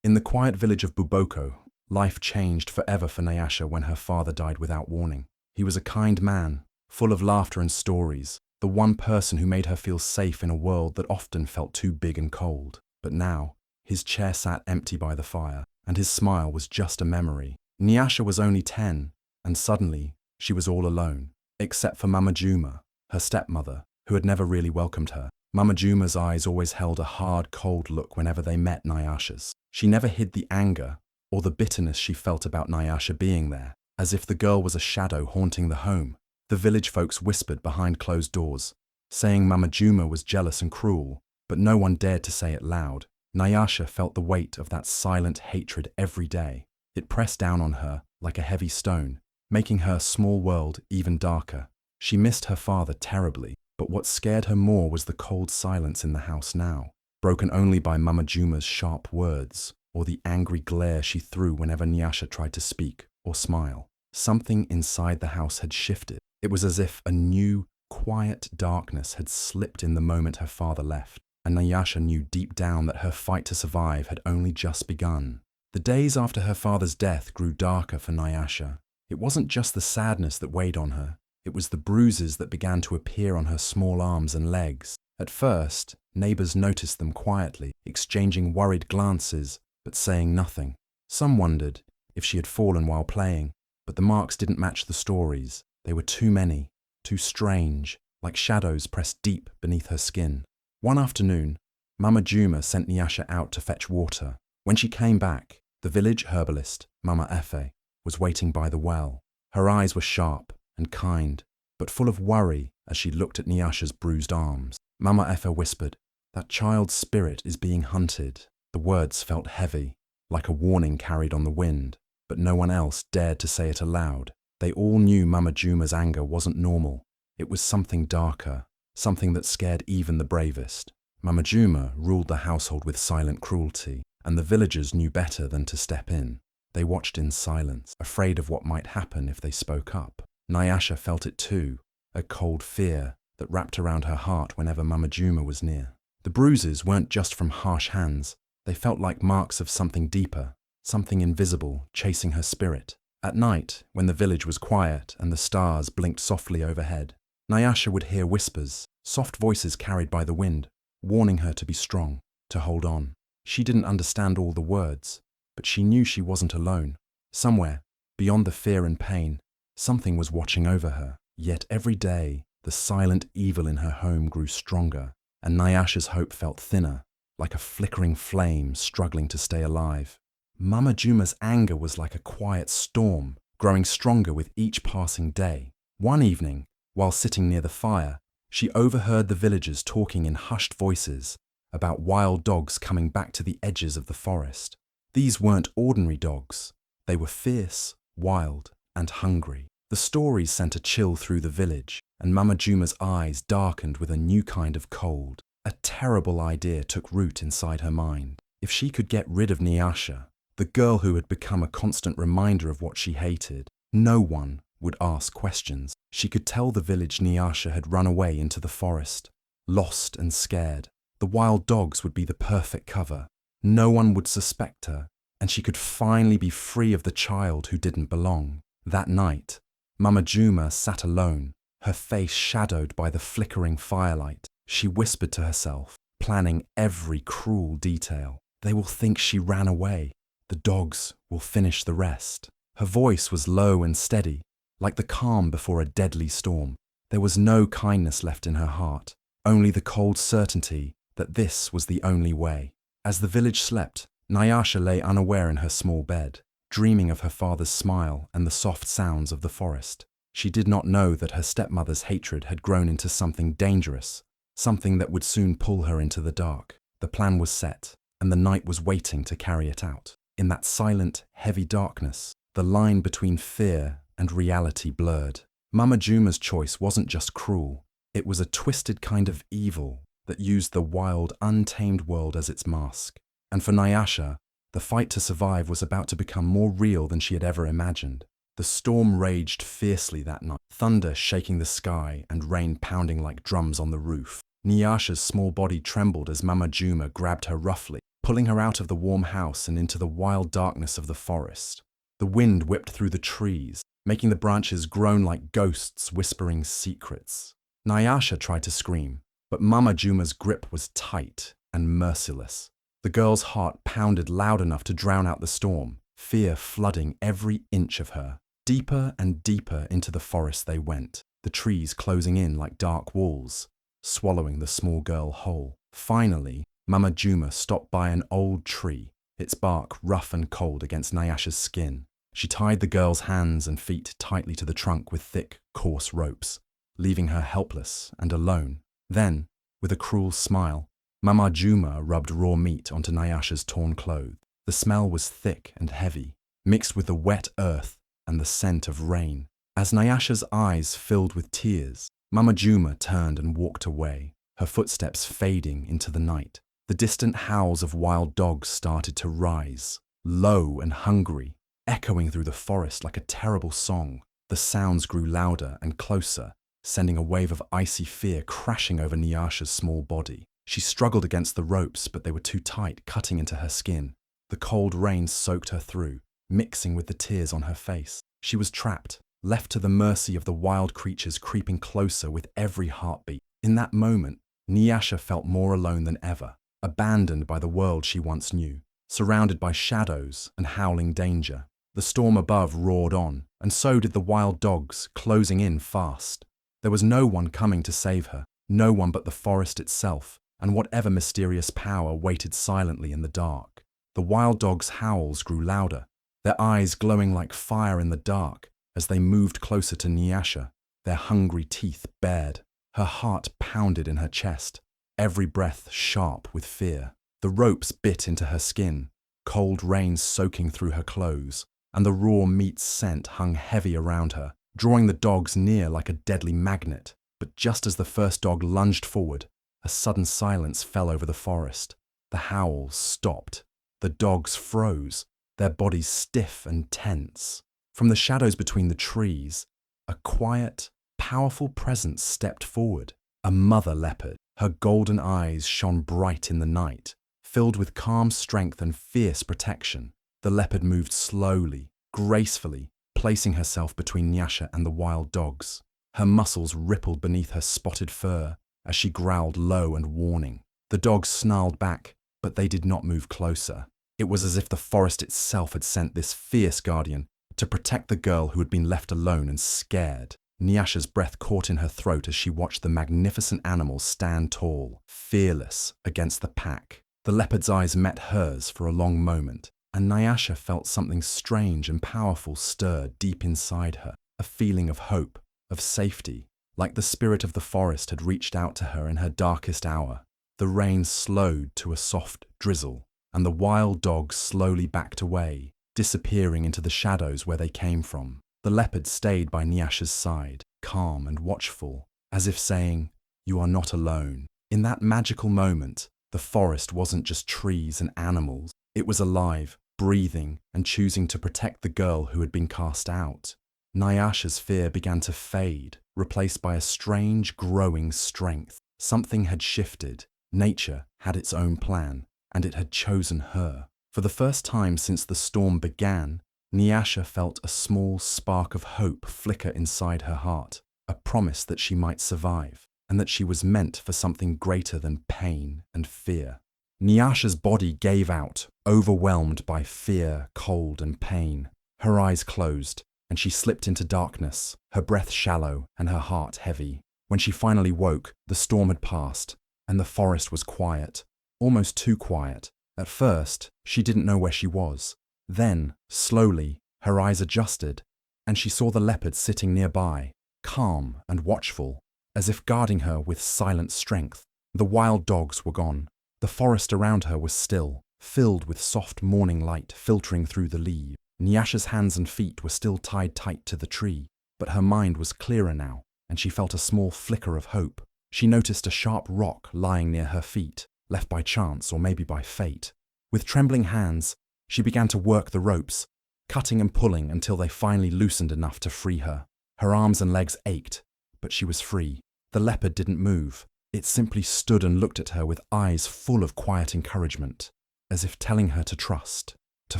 In the quiet village of Buboko, life changed forever for Nyasha when her father died without warning. He was a kind man, full of laughter and stories, the one person who made her feel safe in a world that often felt too big and cold. But now, his chair sat empty by the fire, and his smile was just a memory. Nyasha was only 10, and suddenly, she was all alone, except for Mama Juma, her stepmother, who had never really welcomed her. Mama Juma's eyes always held a hard, cold look whenever they met Nyasha's. She never hid the anger or the bitterness she felt about Nyasha being there, as if the girl was a shadow haunting the home. The village folks whispered behind closed doors, saying Mama Juma was jealous and cruel, but no one dared to say it loud. Nyasha felt the weight of that silent hatred every day. It pressed down on her like a heavy stone, making her small world even darker. She missed her father terribly, but what scared her more was the cold silence in the house now, broken only by Mama Juma's sharp words or the angry glare she threw whenever Nyasha tried to speak or smile. Something inside the house had shifted. It was as if a new, quiet darkness had slipped in the moment her father left, and Nyasha knew deep down that her fight to survive had only just begun. The days after her father's death grew darker for Nyasha. It wasn't just the sadness that weighed on her, it was the bruises that began to appear on her small arms and legs. At first, neighbors noticed them quietly, exchanging worried glances, but saying nothing. Some wondered if she had fallen while playing, but the marks didn't match the stories. They were too many, too strange, like shadows pressed deep beneath her skin. One afternoon, Mama Juma sent Nyasha out to fetch water. When she came back, the village herbalist, Mama Efe, was waiting by the well. Her eyes were sharp and kind, but full of worry as she looked at Nyasha's bruised arms. Mama Efe whispered, "That child's spirit is being hunted." The words felt heavy, like a warning carried on the wind, but no one else dared to say it aloud. They all knew Mama Juma's anger wasn't normal. It was something darker, something that scared even the bravest. Mama Juma ruled the household with silent cruelty, and the villagers knew better than to step in. They watched in silence, afraid of what might happen if they spoke up. Nyasha felt it too, a cold fear that wrapped around her heart whenever Mama Juma was near. The bruises weren't just from harsh hands. They felt like marks of something deeper, something invisible chasing her spirit. At night, when the village was quiet and the stars blinked softly overhead, Nyasha would hear whispers, soft voices carried by the wind, warning her to be strong, to hold on. She didn't understand all the words, but she knew she wasn't alone. Somewhere, beyond the fear and pain, something was watching over her. Yet every day, the silent evil in her home grew stronger, and Nyasha's hope felt thinner, like a flickering flame struggling to stay alive. Mama Juma's anger was like a quiet storm, growing stronger with each passing day. One evening, while sitting near the fire, she overheard the villagers talking in hushed voices about wild dogs coming back to the edges of the forest. These weren't ordinary dogs. They were fierce, wild, and hungry. The stories sent a chill through the village, and Mama Juma's eyes darkened with a new kind of cold. A terrible idea took root inside her mind. If she could get rid of Nyasha, the girl who had become a constant reminder of what she hated, no one would ask questions. She could tell the village Nyasha had run away into the forest, lost and scared. The wild dogs would be the perfect cover. No one would suspect her, and she could finally be free of the child who didn't belong. That night, Mama Juma sat alone, her face shadowed by the flickering firelight. She whispered to herself, planning every cruel detail. They will think she ran away. The dogs will finish the rest. Her voice was low and steady, like the calm before a deadly storm. There was no kindness left in her heart, only the cold certainty that this was the only way. As the village slept, Nyasha lay unaware in her small bed, dreaming of her father's smile and the soft sounds of the forest. She did not know that her stepmother's hatred had grown into something dangerous, something that would soon pull her into the dark. The plan was set, and the night was waiting to carry it out. In that silent, heavy darkness, the line between fear and reality blurred. Mama Juma's choice wasn't just cruel, it was a twisted kind of evil that used the wild, untamed world as its mask. And for Nyasha, the fight to survive was about to become more real than she had ever imagined. The storm raged fiercely that night, thunder shaking the sky and rain pounding like drums on the roof. Nyasha's small body trembled as Mama Juma grabbed her roughly, pulling her out of the warm house and into the wild darkness of the forest. The wind whipped through the trees, making the branches groan like ghosts whispering secrets. Nyasha tried to scream, but Mama Juma's grip was tight and merciless. The girl's heart pounded loud enough to drown out the storm, fear flooding every inch of her. Deeper and deeper into the forest they went, the trees closing in like dark walls, swallowing the small girl whole. Finally, Mama Juma stopped by an old tree, its bark rough and cold against Nyasha's skin. She tied the girl's hands and feet tightly to the trunk with thick, coarse ropes, leaving her helpless and alone. Then, with a cruel smile, Mama Juma rubbed raw meat onto Nyasha's torn clothes. The smell was thick and heavy, mixed with the wet earth and the scent of rain. As Nyasha's eyes filled with tears, Mama Juma turned and walked away, her footsteps fading into the night. The distant howls of wild dogs started to rise, low and hungry, echoing through the forest like a terrible song. The sounds grew louder and closer, sending a wave of icy fear crashing over Nyasha's small body. She struggled against the ropes, but they were too tight, cutting into her skin. The cold rain soaked her through, mixing with the tears on her face. She was trapped, left to the mercy of the wild creatures creeping closer with every heartbeat. In that moment, Nyasha felt more alone than ever, abandoned by the world she once knew, surrounded by shadows and howling danger. The storm above roared on, and so did the wild dogs, closing in fast. There was no one coming to save her, no one but the forest itself, and whatever mysterious power waited silently in the dark. The wild dogs' howls grew louder, their eyes glowing like fire in the dark as they moved closer to Nyasha, their hungry teeth bared. Her heart pounded in her chest, every breath sharp with fear. The ropes bit into her skin, cold rain soaking through her clothes, and the raw meat scent hung heavy around her, drawing the dogs near like a deadly magnet. But just as the first dog lunged forward, a sudden silence fell over the forest. The howls stopped. The dogs froze, their bodies stiff and tense. From the shadows between the trees, a quiet, powerful presence stepped forward, a mother leopard. Her golden eyes shone bright in the night, filled with calm strength and fierce protection. The leopard moved slowly, gracefully, placing herself between Nyasha and the wild dogs. Her muscles rippled beneath her spotted fur as she growled low and warning. The dogs snarled back, but they did not move closer. It was as if the forest itself had sent this fierce guardian to protect the girl who had been left alone and scared. Nyasha's breath caught in her throat as she watched the magnificent animal stand tall, fearless, against the pack. The leopard's eyes met hers for a long moment, and Nyasha felt something strange and powerful stir deep inside her, a feeling of hope, of safety, like the spirit of the forest had reached out to her in her darkest hour. The rain slowed to a soft drizzle, and the wild dogs slowly backed away, disappearing into the shadows where they came from. The leopard stayed by Nyasha's side, calm and watchful, as if saying, "You are not alone." In that magical moment, the forest wasn't just trees and animals. It was alive, breathing, and choosing to protect the girl who had been cast out. Nyasha's fear began to fade, replaced by a strange, growing strength. Something had shifted. Nature had its own plan, and it had chosen her. For the first time since the storm began, Nyasha felt a small spark of hope flicker inside her heart, a promise that she might survive, and that she was meant for something greater than pain and fear. Nyasha's body gave out, overwhelmed by fear, cold, and pain. Her eyes closed, and she slipped into darkness, her breath shallow and her heart heavy. When she finally woke, the storm had passed, and the forest was quiet, almost too quiet. At first, she didn't know where she was. Then, slowly, her eyes adjusted, and she saw the leopard sitting nearby, calm and watchful, as if guarding her with silent strength. The wild dogs were gone. The forest around her was still, filled with soft morning light filtering through the leaves. Nyasha's hands and feet were still tied tight to the tree, but her mind was clearer now, and she felt a small flicker of hope. She noticed a sharp rock lying near her feet, left by chance or maybe by fate. With trembling hands, she began to work the ropes, cutting and pulling until they finally loosened enough to free her. Her arms and legs ached, but she was free. The leopard didn't move. It simply stood and looked at her with eyes full of quiet encouragement. as if telling her to trust, to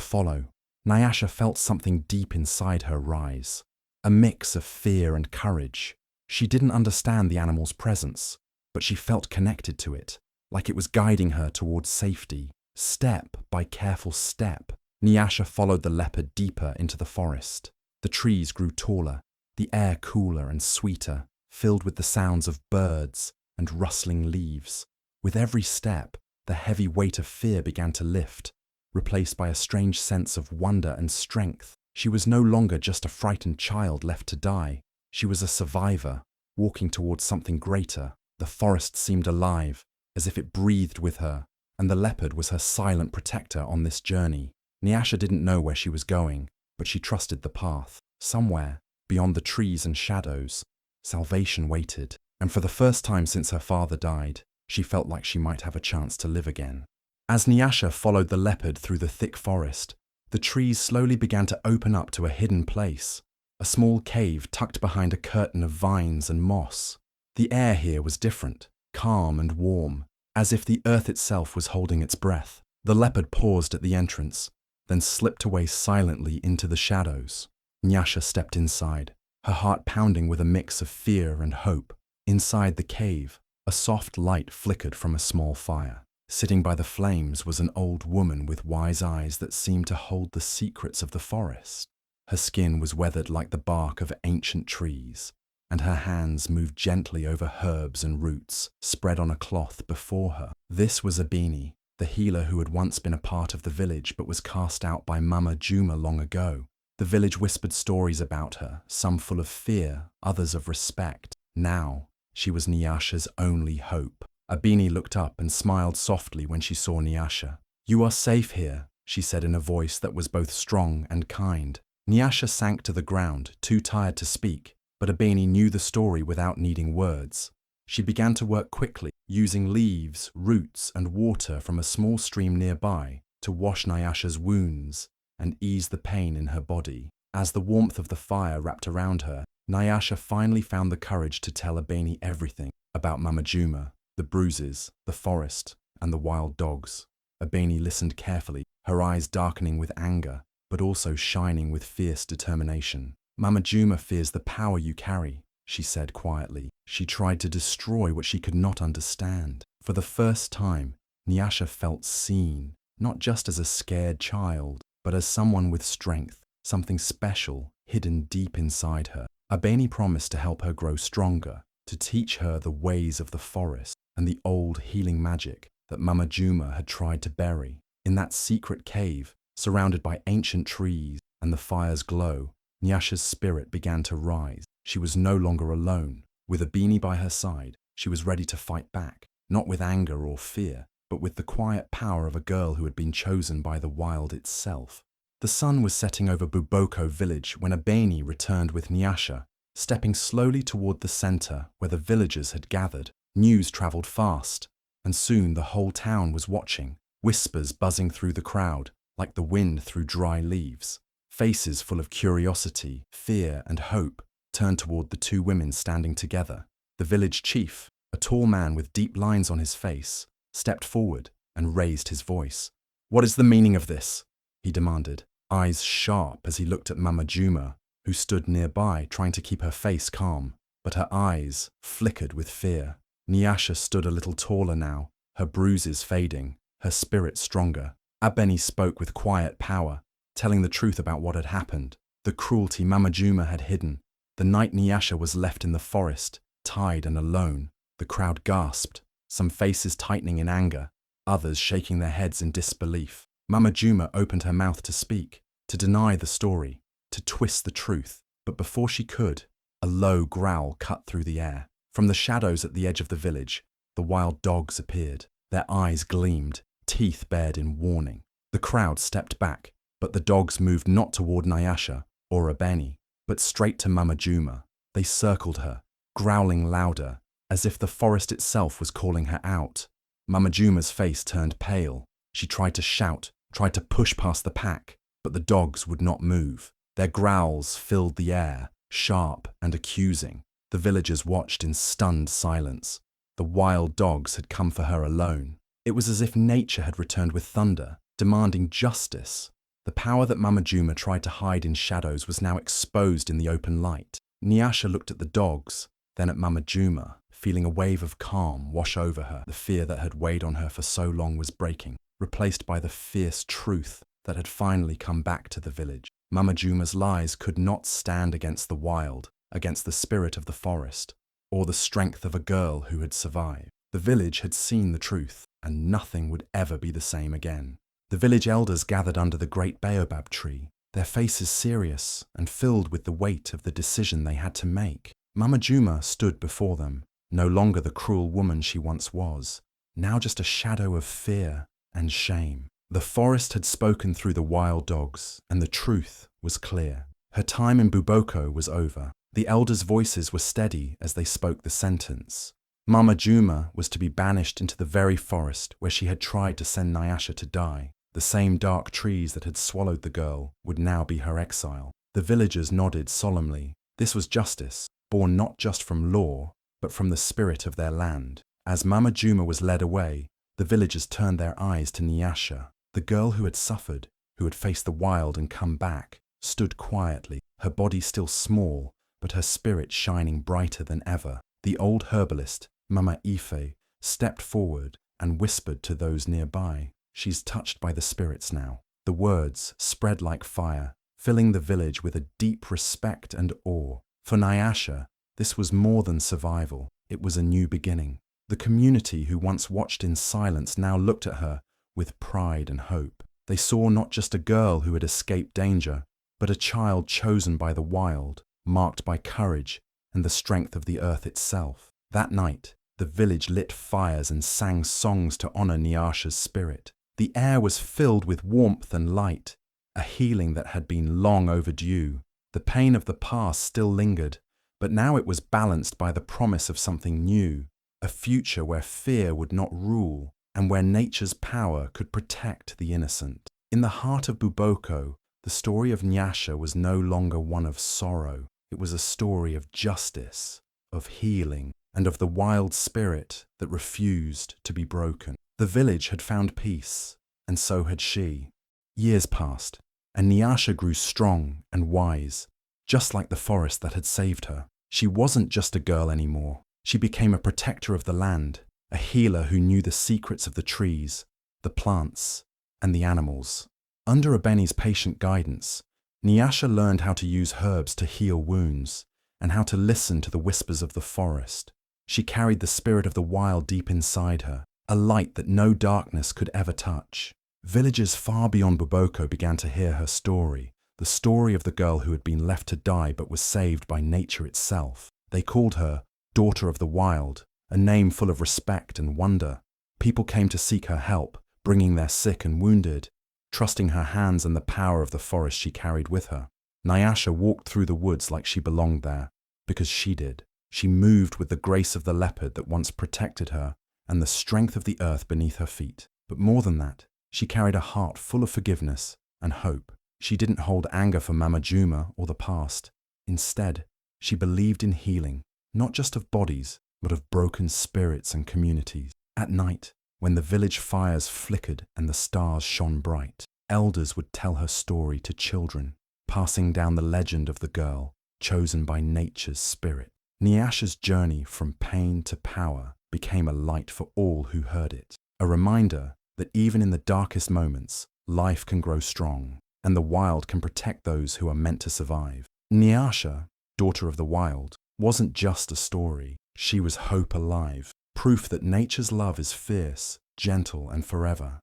follow. Nyasha felt something deep inside her rise, a mix of fear and courage. She didn't understand the animal's presence, but she felt connected to it, like it was guiding her towards safety. Step by careful step, Nyasha followed the leopard deeper into the forest. The trees grew taller, the air cooler and sweeter, filled with the sounds of birds and rustling leaves. With every step, the heavy weight of fear began to lift, replaced by a strange sense of wonder and strength. She was no longer just a frightened child left to die. She was a survivor, walking towards something greater. The forest seemed alive, as if it breathed with her, and the leopard was her silent protector on this journey. Nyasha didn't know where she was going, but she trusted the path. Somewhere, beyond the trees and shadows, salvation waited, and for the first time since her father died, she felt like she might have a chance to live again. As Nyasha followed the leopard through the thick forest, the trees slowly began to open up to a hidden place, a small cave tucked behind a curtain of vines and moss. The air here was different, calm and warm, as if the earth itself was holding its breath. The leopard paused at the entrance, then slipped away silently into the shadows. Nyasha stepped inside, her heart pounding with a mix of fear and hope. Inside the cave, a soft light flickered from a small fire. Sitting by the flames was an old woman with wise eyes that seemed to hold the secrets of the forest. Her skin was weathered like the bark of ancient trees, and her hands moved gently over herbs and roots spread on a cloth before her. This was Abeni, the healer who had once been a part of the village but was cast out by Mama Juma long ago. The village whispered stories about her, some full of fear, others of respect. Now, she was Nyasha's only hope. Abeni looked up and smiled softly when she saw Nyasha. "You are safe here," she said in a voice that was both strong and kind. Nyasha sank to the ground, too tired to speak, but Abeni knew the story without needing words. She began to work quickly, using leaves, roots, and water from a small stream nearby to wash Nyasha's wounds and ease the pain in her body. As the warmth of the fire wrapped around her, Nyasha finally found the courage to tell Abeni everything about Mama Juma, the bruises, the forest, and the wild dogs. Abeni listened carefully, her eyes darkening with anger, but also shining with fierce determination. "Mama Juma fears the power you carry," she said quietly. She tried to destroy what she could not understand. For the first time, Nyasha felt seen, not just as a scared child, but as someone with strength, something special hidden deep inside her. Abeni promised to help her grow stronger, to teach her the ways of the forest and the old healing magic that Mama Juma had tried to bury. In that secret cave, surrounded by ancient trees and the fire's glow, Nyasha's spirit began to rise. She was no longer alone. With Abeni by her side, she was ready to fight back, not with anger or fear, but with the quiet power of a girl who had been chosen by the wild itself. The sun was setting over Buboko village when Abeni returned with Nyasha, stepping slowly toward the center where the villagers had gathered. News traveled fast, and soon the whole town was watching, whispers buzzing through the crowd like the wind through dry leaves. Faces full of curiosity, fear, and hope turned toward the two women standing together. The village chief, a tall man with deep lines on his face, stepped forward and raised his voice. "What is the meaning of this?" he demanded, eyes sharp as he looked at Mama Juma, who stood nearby trying to keep her face calm, but her eyes flickered with fear. Nyasha stood a little taller now, her bruises fading, her spirit stronger. Abeni spoke with quiet power, telling the truth about what had happened, the cruelty Mama Juma had hidden. The night Nyasha was left in the forest, tied and alone. The crowd gasped, some faces tightening in anger, others shaking their heads in disbelief. Mama Juma opened her mouth to speak, to deny the story, to twist the truth, but before she could, a low growl cut through the air. From the shadows at the edge of the village, the wild dogs appeared. Their eyes gleamed, teeth bared in warning. The crowd stepped back, but the dogs moved not toward Nyasha or Abeni, but straight to Mama Juma. They circled her, growling louder, as if the forest itself was calling her out. Mama Juma's face turned pale. She tried to shout, tried to push past the pack, but the dogs would not move. Their growls filled the air, sharp and accusing. The villagers watched in stunned silence. The wild dogs had come for her alone. It was as if nature had returned with thunder, demanding justice. The power that Mama Juma tried to hide in shadows was now exposed in the open light. Nyasha looked at the dogs, then at Mama Juma, feeling a wave of calm wash over her. The fear that had weighed on her for so long was breaking, replaced by the fierce truth that had finally come back to the village. Mama Juma's lies could not stand against the wild, against the spirit of the forest, or the strength of a girl who had survived. The village had seen the truth, and nothing would ever be the same again. The village elders gathered under the great baobab tree, their faces serious and filled with the weight of the decision they had to make. Mama Juma stood before them, no longer the cruel woman she once was, now just a shadow of fear and shame. The forest had spoken through the wild dogs, and the truth was clear. Her time in Buboko was over. The elders' voices were steady as they spoke the sentence. Mama Juma was to be banished into the very forest where she had tried to send Nyasha to die. The same dark trees that had swallowed the girl would now be her exile. The villagers nodded solemnly. This was justice, born not just from law, but from the spirit of their land. As Mama Juma was led away, the villagers turned their eyes to Nyasha. The girl who had suffered, who had faced the wild and come back, stood quietly, her body still small, but her spirit shining brighter than ever. The old herbalist, Mama Ife, stepped forward and whispered to those nearby, "She's touched by the spirits now." The words spread like fire, filling the village with a deep respect and awe. For Nyasha, this was more than survival, it was a new beginning. The community who once watched in silence now looked at her with pride and hope. They saw not just a girl who had escaped danger, but a child chosen by the wild, marked by courage and the strength of the earth itself. That night, the village lit fires and sang songs to honor Nyasha's spirit. The air was filled with warmth and light, a healing that had been long overdue. The pain of the past still lingered, but now it was balanced by the promise of something new, a future where fear would not rule, and where nature's power could protect the innocent. In the heart of Buboko, the story of Nyasha was no longer one of sorrow. It was a story of justice, of healing, and of the wild spirit that refused to be broken. The village had found peace, and so had she. Years passed, and Nyasha grew strong and wise, just like the forest that had saved her. She wasn't just a girl anymore. She became a protector of the land, a healer who knew the secrets of the trees, the plants, and the animals. Under Abeni's patient guidance, Nyasha learned how to use herbs to heal wounds, and how to listen to the whispers of the forest. She carried the spirit of the wild deep inside her, a light that no darkness could ever touch. Villagers far beyond Buboko began to hear her story, the story of the girl who had been left to die but was saved by nature itself. They called her Daughter of the Wild, a name full of respect and wonder. People came to seek her help, bringing their sick and wounded, trusting her hands and the power of the forest she carried with her. Nyasha walked through the woods like she belonged there, because she did. She moved with the grace of the leopard that once protected her and the strength of the earth beneath her feet. But more than that, she carried a heart full of forgiveness and hope. She didn't hold anger for Mama Juma or the past. Instead, she believed in healing, not just of bodies, but of broken spirits and communities. At night, when the village fires flickered and the stars shone bright, elders would tell her story to children, passing down the legend of the girl chosen by nature's spirit. Nyasha's journey from pain to power became a light for all who heard it, a reminder that even in the darkest moments, life can grow strong, and the wild can protect those who are meant to survive. Nyasha, Daughter of the Wild, wasn't just a story. She was hope alive, proof that nature's love is fierce, gentle, and forever.